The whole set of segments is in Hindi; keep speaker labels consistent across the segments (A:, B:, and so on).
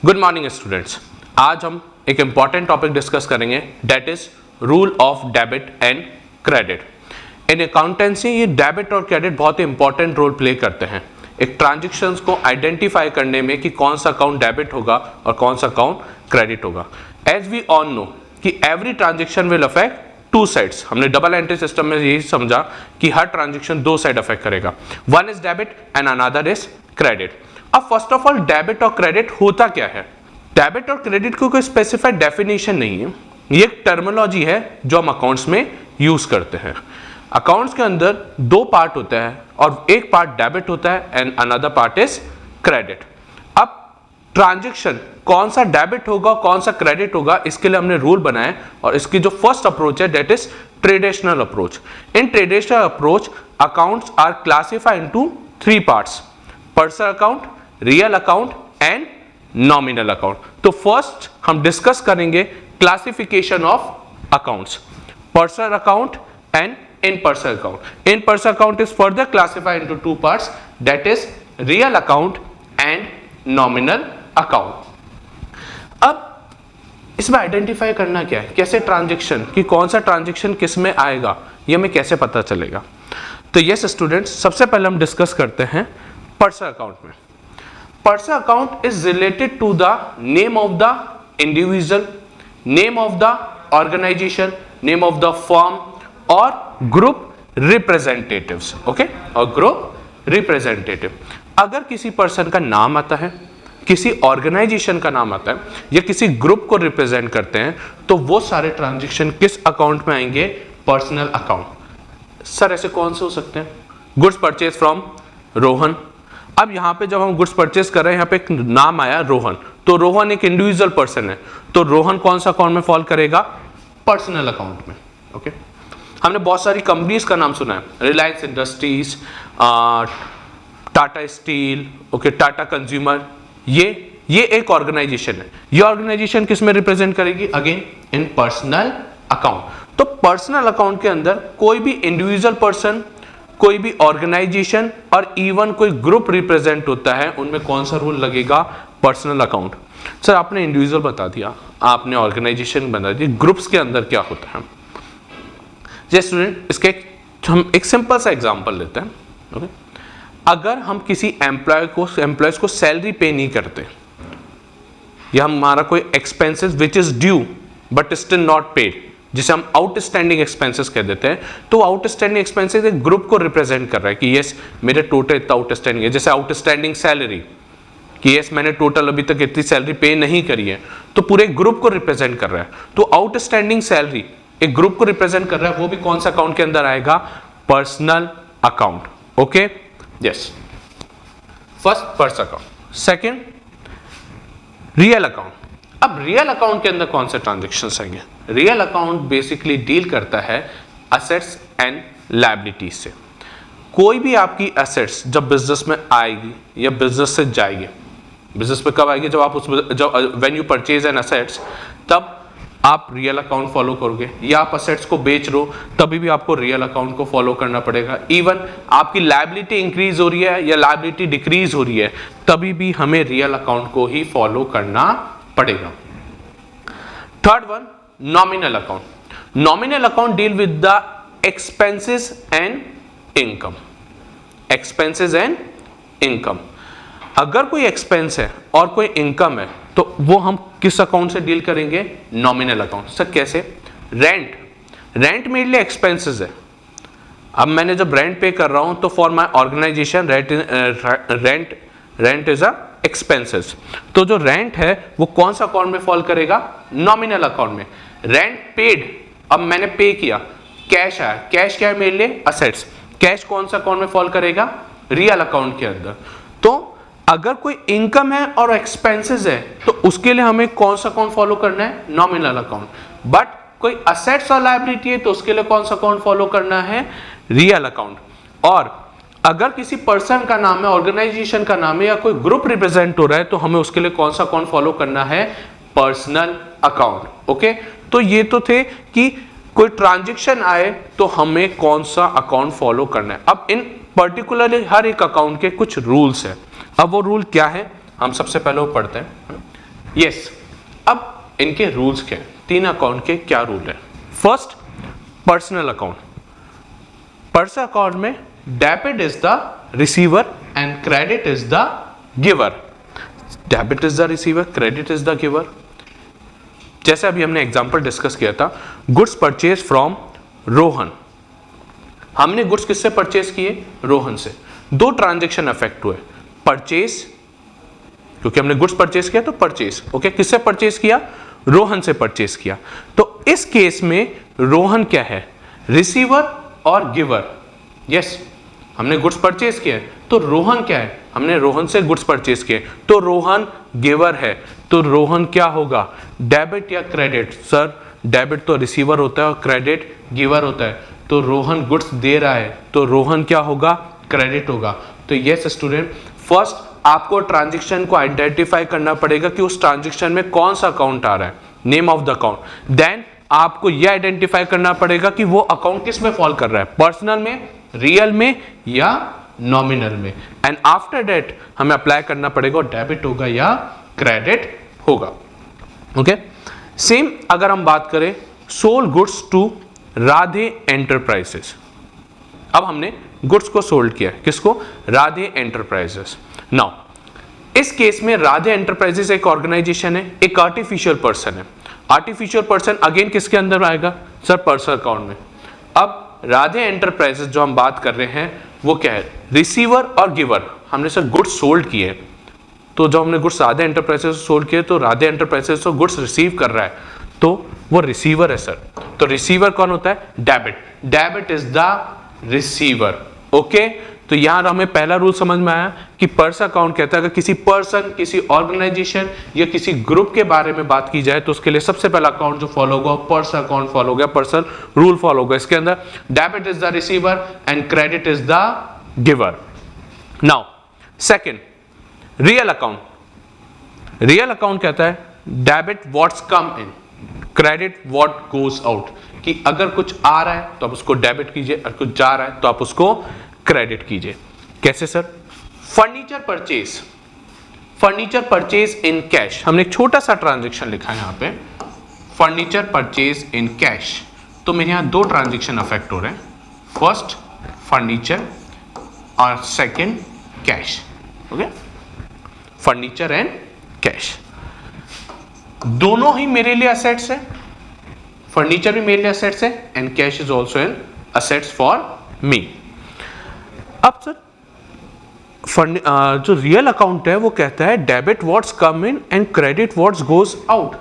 A: Good morning students. आज हम एक इंपॉर्टेंट टॉपिक डिस्कस करेंगे, that is rule of debit and credit. In accountancy ये डेबिट और क्रेडिट बहुत ही इंपॉर्टेंट रोल प्ले करते हैं एक ट्रांजेक्शन्स को आइडेंटिफाई करने में कि कौन सा अकाउंट डेबिट होगा और कौन सा अकाउंट क्रेडिट होगा। एज वी ऑल नो कि every transaction will affect two sides. हमने डबल एंट्री सिस्टम में यही समझा कि हर ट्रांजेक्शन दो साइड अफेक्ट करेगा, one is debit and another is credit. अब फर्स्ट ऑफ ऑल डेबिट और क्रेडिट होता क्या है? डेबिट और क्रेडिट को कोई स्पेसिफाइड डेफिनेशन नहीं है, ये एक टर्मिनोलॉजी है जो हम अकाउंट्स में यूज करते हैं। अकाउंट्स के अंदर दो पार्ट होता है और एक पार्ट डेबिट होता है and another part is credit. अब ट्रांजैक्शन कौन सा डेबिट होगा कौन सा क्रेडिट होगा, इसके लिए हमने रूल बनाए और इसकी जो फर्स्ट अप्रोच है that is traditional approach. In traditional approach accounts are classified into three parts: personal account, real account and nominal account. तो फर्स्ट हम डिस्कस करेंगे classification of accounts, personal account and in personal account. In personal account is further classified into two parts, that is real account and nominal account. अब इसमें आइडेंटिफाई करना क्या है, कैसे ट्रांजैक्शन कि कौन सा ट्रांजैक्शन किस में आएगा, ये हमें कैसे पता चलेगा। तो यस स्टूडेंट्स, सबसे पहले हम डिस्कस करते हैं पर्सनल अकाउंट में। Personal account is related to the name of the individual, name of the organisation, name of the firm और ग्रुप रिप्रेजेंटेटिव्स। ओके, और ग्रुप रिप्रेजेंटेटिव। अगर किसी पर्सन का नाम आता है, किसी ऑर्गेनाइजेशन का नाम आता है या किसी ग्रुप को रिप्रेजेंट करते हैं तो वो सारे ट्रांजैक्शन किस अकाउंट में आएंगे? Personal account. सर ऐसे कौन से हो सकते हैं? Goods purchase from Rohan. अब यहाँ पे जब हम गुड्स परचेज कर रहे हैं, यहाँ पे एक नाम आया रोहन, तो रोहन एक इंडिविजुअल पर्सन है, तो रोहन कौन सा अकाउंट में फॉल करेगा? पर्सनल अकाउंट में। ओके, हमने बहुत सारी कंपनीज का नाम सुना है, Reliance industries, Tata steel, okay, Tata consumer. ये एक ऑर्गेनाइजेशन है, ये ऑर्गेनाइजेशन किस में रिप्रेजेंट करेगी? Again in personal account. तो पर्सनल अकाउंट के अंदर कोई भी इंडिविजुअल पर्सन, कोई भी ऑर्गेनाइजेशन और इवन कोई ग्रुप रिप्रेजेंट होता है, उनमें कौन सा रूल लगेगा? Personal account. सर आपने इंडिविजुअल बता दिया, आपने ऑर्गेनाइजेशन बता दी, ग्रुप्स के अंदर क्या होता है? जैसे स्टूडेंट इसके हम एक सिंपल सा एग्जांपल लेते हैं। ओके, अगर हम किसी एम्प्लॉयज को सैलरी पे नहीं करते या हमारा कोई expenses which is due but still not paid, जिसे हम आउटस्टैंडिंग एक्सपेंसेस कह देते हैं, तो आउटस्टैंडिंग एक्सपेंसेस एक ग्रुप को रिप्रेजेंट कर रहा है कि यस मेरे टोटल इतना आउटस्टैंडिंग है। जैसे आउटस्टैंडिंग सैलरी कि यस मैंने टोटल अभी तक इतनी सैलरी पे नहीं करी है, तो पूरे ग्रुप को रिप्रेजेंट कर रहा है। तो आउटस्टैंडिंग सैलरी एक ग्रुप को रिप्रेजेंट कर रहा है, वो भी कौन सा अकाउंट के अंदर आएगा? Personal account. Okay, yes, first personal account. Second real account. अब रियल अकाउंट के अंदर कौन से ट्रांजेक्शन्स आएंगे? रियल अकाउंट बेसिकली डील करता है असेट्स एंड लायबिलिटीज से। कोई भी आपकी असेट्स जब बिजनेस में आएगी या बिजनेस से जाएगी, बिजनेस में कब आएगी? जब आप when you purchase an assets, तब आप रियल अकाउंट फॉलो करोगे, या आप असेट्स को बेच रहे हो तभी भी आपको रियल अकाउंट को फॉलो करना पड़ेगा। इवन आपकी लायबिलिटी इंक्रीज हो रही है या लायबिलिटी डिक्रीज हो रही है, तभी भी हमें रियल अकाउंट को ही फॉलो करना पड़ेगा। Third one, nominal account. Nominal account deal with the expenses and income. Expenses and income, अगर कोई एक्सपेंस है और कोई इनकम है तो वो हम किस अकाउंट से डील करेंगे? Nominal account. सर कैसे? रेंट मेरे लिए एक्सपेंसेस है। अब मैंने जब रेंट पे कर रहा हूं तो for my organisation rent is a expenses. तो जो रेंट है वो कौन सा अकाउंट में फॉल करेगा? नॉमिनल अकाउंट में। रेंट पेड, अब मैंने पे किया, कैश आया, कैश क्या है मेरे लिए? असेट्स। कैश कौन सा अकाउंट में फॉल करेगा? रियल अकाउंट के अंदर। तो अगर कोई इनकम है और एक्सपेंसेस है तो उसके लिए हमें कौन सा अकाउंट फॉलो करना है? Nominal account. बट कोई असेट्स और लायबिलिटी है तो उसके लिए कौन सा अकाउंट फॉलो करना है? Real account. और अगर किसी पर्सन का नाम है, ऑर्गेनाइजेशन का नाम है या कोई ग्रुप रिप्रेजेंट हो रहा है तो हमें उसके लिए कौन सा अकाउंट फॉलो करना है? Personal account. ओके, तो ये तो थे कि कोई ट्रांजैक्शन आए तो हमें कौन सा अकाउंट फॉलो करना है। अब इन पर्टिकुलरली हर एक अकाउंट के कुछ रूल्स हैं। अब वो रूल क्या है हम सबसे पहले वो पढ़ते हैं। यस, अब इनके रूल्स क्या हैं, 3 अकाउंट के क्या रूल है। First, personal account. Personal account में debit is the receiver and credit is the giver. Debit is the receiver, credit is the giver. जैसे अभी हमने एग्जांपल डिस्कस किया था, गुड्स परचेज फ्रॉम रोहन। हमने गुड्स किससे परचेज किए, रोहन से। 2 ट्रांजैक्शन अफेक्ट हुए, परचेज, क्योंकि हमने गुड्स परचेज किया तो परचेज, ओके, किससे परचेज किया, रोहन से परचेज किया। तो इस केस में रोहन क्या है, रिसीवर और गिवर। यस, हमने गुड्स परचेज किया तो रोहन क्या है, हमने रोहन से गुड्स परचेज किए तो रोहन गिवर है। तो रोहन क्या होगा, डेबिट या क्रेडिट। सर डेबिट तो रिसीवर होता है और क्रेडिट गिवर होता है, तो रोहन गुड्स दे रहा है तो रोहन क्या होगा, क्रेडिट होगा। तो यस स्टूडेंट, फर्स्ट आपको ट्रांजैक्शन को आइडेंटिफाई करना पड़ेगा कि उस ट्रांजैक्शन में कौन सा अकाउंट आ रहा है, name of the account. Then आपको यह आइडेंटिफाई करना पड़ेगा कि वो अकाउंट किस में फॉल कर रहा है, पर्सनल में, रियल में या नॉमिनल में। एंड आफ्टर दैट हमें अप्लाई करना पड़ेगा डेबिट होगा या क्रेडिट होगा। ओके, सेम अगर हम बात करें sold goods to Radhe enterprises. अब हमने गुड्स को सोल्ड किया, किसको, राधे एंटरप्राइजेस। नाउ इस केस में राधे एंटरप्राइजेस एक ऑर्गेनाइजेशन है, एक आर्टिफिशियल पर्सन है। आर्टिफिशियल पर्सन अगेन किसके अंदर आएगा, सर पर्सनल अकाउंट में। अब राधे एंटरप्राइजेस जो हम बात कर रहे हैं वो क्या है, रिसीवर और गिवर। हमने सर गुड्स सोल्ड किए, तो जब हमने गुड्स राधे एंटरप्राइजेस सोल्ड किए तो राधे एंटरप्राइजेस तो गुड्स रिसीव कर रहा है, तो वो रिसीवर है सर। तो रिसीवर कौन होता है, debit. Debit is the receiver. Okay, तो यहां हमें पहला रूल समझ में आया कि पर्सन अकाउंट कहता है अगर किसी पर्सन, किसी ऑर्गेनाइजेशन या किसी ग्रुप के बारे में बात की जाए तो उसके लिए सबसे पहला अकाउंट जो फॉलो होगा पर्सन अकाउंट फॉलो होगा, पर्सन रूल फॉलो होगा। इसके अंदर debit is the receiver and credit is the giver. Now second, real account. Real account कहता है debit what's come in, credit what goes out. कि अगर कुछ आ रहा है तो आप उसको डेबिट कीजिए, अगर कुछ जा रहा है तो आप उसको क्रेडिट कीजिए। कैसे sir, furniture purchase, furniture purchase in cash. हमने एक छोटा सा ट्रांजैक्शन लिखा है यहां पे, फर्नीचर परचेज इन कैश। तो मेरे यहां 2 ट्रांजैक्शन अफेक्ट हो रहे हैं, फर्स्ट फर्नीचर और second cash. Okay, furniture and cash दोनों ही मेरे लिए असेट्स है, फर्नीचर भी मेरे लिए असेट्स है and cash is also an assets for me. अब सर जो रियल अकाउंट है वो कहता है debit what's come in and credit what's goes out.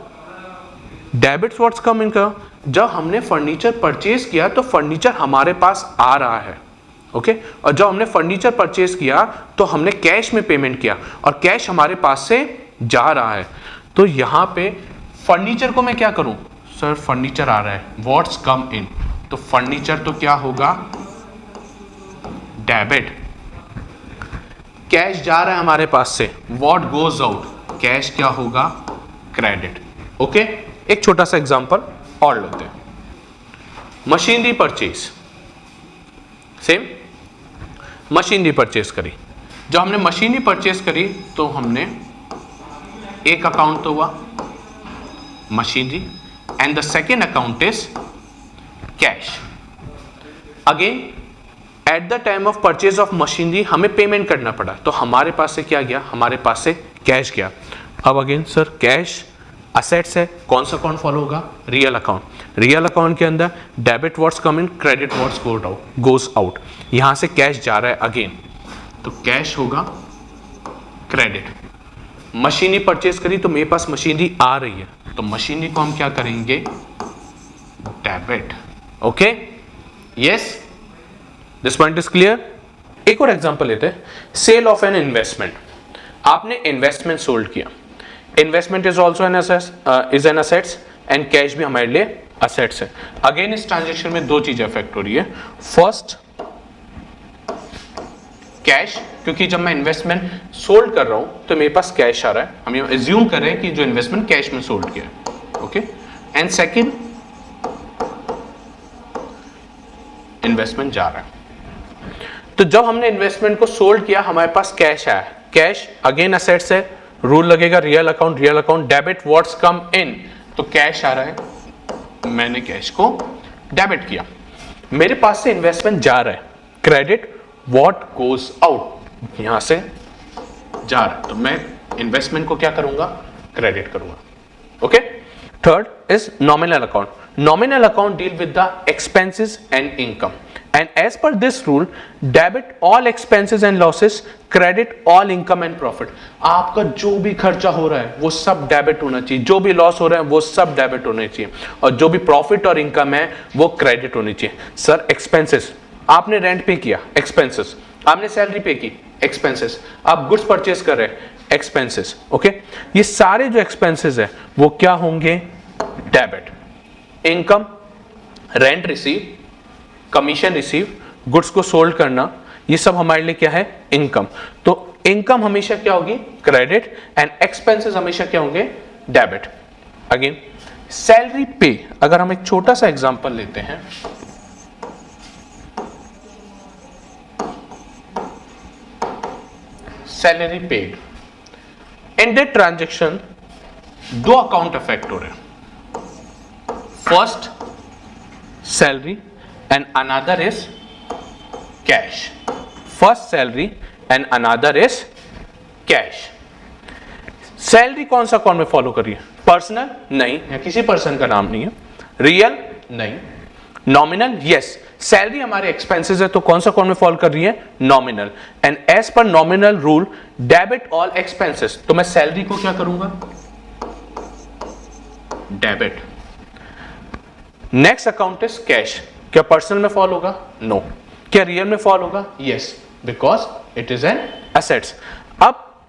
A: Debit what's come in का, जब हमने फर्नीचर परचेज किया तो फर्नीचर हमारे पास आ रहा है, ओके, और जब हमने फर्नीचर परचेज किया तो हमने कैश में पेमेंट किया और कैश हमारे पास से जा रहा है। तो यहां पे फर्नीचर को मैं क्या करूं, सर फर्नीचर आ रहा है, व्हाट्स कम इन, तो फर्नीचर तो क्या होगा, डेबिट। कैश जा रहा है हमारे पास से, व्हाट गोज आउट, कैश क्या होगा, क्रेडिट। ओके, एक छोटा सा एग्जांपल और लेते हैं, machinery purchase. Same machinery purchase करी, जब हमने मशीनरी परचेज करी तो हमने एक अकाउंट तो हुआ machinery and the second account is cash. Again at the time of purchase of machinery हमें पेमेंट करना पड़ा, तो हमारे पास से क्या गया, हमारे पास से कैश गया। अब अगेन सर कैश असेट्स है, कौन सा अकाउंट फॉलो होगा, रियल अकाउंट। रियल अकाउंट के अंदर डेबिट व्हाट्स कम इन, क्रेडिट व्हाट्स गोज आउट। यहां से कैश जा रहा है अगेन, तो कैश होगा क्रेडिट। मशीनरी परचेज करी तो मेरे पास मशीनरी आ रही है, तो मशीनरी को हम क्या करेंगे, debit. Okay, yes, this point is clear. एक और एग्जांपल लेते हैं, सेल ऑफ एन इन्वेस्टमेंट। आपने इन्वेस्टमेंट सोल्ड किया, investment is also an assets and cash भी हमारे लिए असेट्स है। अगेन इस ट्रांजेक्शन में 2 चीजें अफेक्ट हो रही है, फर्स्ट कैश, क्योंकि जब मैं इन्वेस्टमेंट सोल्ड कर रहा हूं तो मेरे पास कैश आ रहा है, हम ये एज्यूम कर रहे हैं कि जो इन्वेस्टमेंट कैश में सोल्ड किया है, ओके, एंड सेकंड इन्वेस्टमेंट जा रहा है। तो जब हमने इन्वेस्टमेंट को सोल्ड किया हमारे पास कैश आया, कैश अगेन असेट्स है, रूल लगेगा real account debit what's come इन, तो कैश आ रहा है, मैंने कैश को डेबिट किया, मेरे पास से इन्वेस्टमेंट जा रहा है, क्रेडिट व्हाट गोज आउट, यहां से जा रहा है, तो मैं इन्वेस्टमेंट को क्या करूंगा, क्रेडिट करूंगा। Okay, third is nominal account. Nominal account deal with the expenses and income, and as per this rule debit all expenses and losses, credit all income and profit। आपका जो भी खर्चा हो रहा है वो सब डेबिट होना चाहिए, जो भी लॉस हो रहा है वो सब डेबिट होने चाहिए, और जो भी प्रॉफिट और इनकम है वो क्रेडिट होनी चाहिए। सर एक्सपेंसेस, आपने रेंट पे किया, एक्सपेंसेस, आपने सैलरी पे की, एक्सपेंसेस, आप गुड्स परचेस कर रहे हैं, एक्सपेंसेस। ओके, ये सारे जो एक्सपेंसेस है वो क्या होंगे, debit. Income, rent receive, commission receive, goods को सोल्ड करना, ये सब हमारे लिए क्या है, इनकम। तो इनकम हमेशा क्या होगी, क्रेडिट, एंड एक्सपेंसेस हमेशा क्या होंगे, डेबिट। अगेन सैलरी पे, अगर हम एक छोटा सा एग्जांपल लेते हैं, salary paid, in that transaction दो अकाउंट अफेक्ट हो रहे हैं, first salary and another is cash, first salary and another is cash। Salary कौन सा अकाउंट में फॉलो करिए, पर्सनल नहीं, या किसी पर्सन का नाम नहीं है, रियल नहीं, नॉमिनल यस, सैलरी हमारे एक्सपेंसेस है तो कौन सा अकाउंट में फॉलो कर रही है, nominal, and as per nominal rule debit all expenses, तो मैं सैलरी को क्या करूंगा, debit. Next account is cash, क्या पर्सनल में फॉल होगा, नो, क्या रियल में फॉल होगा, yes, because it is an assets. अब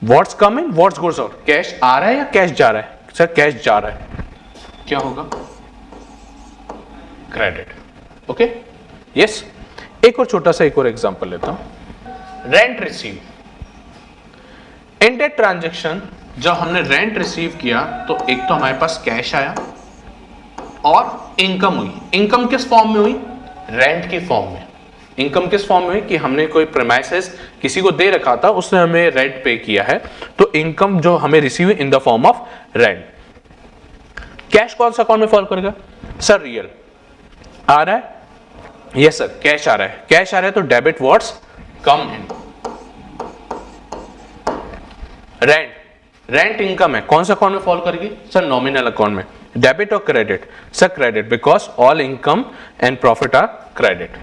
A: what's come in what's goes out, cash आ रहा है या कैश जा रहा है, सर कैश जा रहा है, क्या होगा, क्रेडिट। Okay, yes. एक और छोटा सा एक और एग्जांपल लेता हूं, rent receive, in that transaction जब हमने रेंट रिसीव किया तो एक तो हमारे पास कैश आया और इनकम हुई। इनकम किस फॉर्म में हुई, रेंट की फॉर्म में। इनकम किस फॉर्म में हुई कि हमने कोई प्रीमाइसेस किसी को दे रखा था, उसने हमें रेंट पे किया है, तो इनकम जो हमें receive in the form of rent. Cash कौन सा अकाउंट में फॉल करेगा, सर रियल आ रहा है, यस सर कैश आ रहा है, कैश आ रहा है तो debit what's come in, rent, rent income है, कौन सा अकाउंट में फॉल करेगी, सर नॉमिनल अकाउंट में, डेबिट और credit, sir credit, because all income and profit are credit.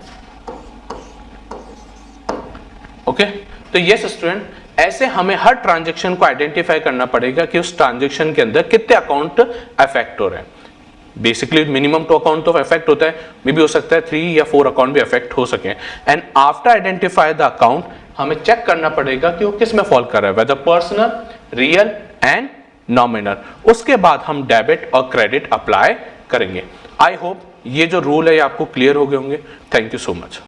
A: Okay, तो यस स्टूडेंट, ऐसे हमें हर ट्रांजैक्शन को आइडेंटिफाई करना पड़ेगा कि उस ट्रांजैक्शन के अंदर कितने अकाउंट अफेक्ट हो रहे हैं। बेसिकली मिनिमम 2 अकाउंट तो अफेक्ट होता है, मे भी हो सकता है 3 या 4 अकाउंट भी अफेक्ट हो सके, and after identify the account हमें चेक करना पड़ेगा कि वो किस में फॉल कर रहा है, whether personal, real and nominal. उसके बाद हम डेबिट और क्रेडिट अप्लाई करेंगे। आई होप ये जो रूल है ये आपको क्लियर हो गए होंगे। Thank you so much.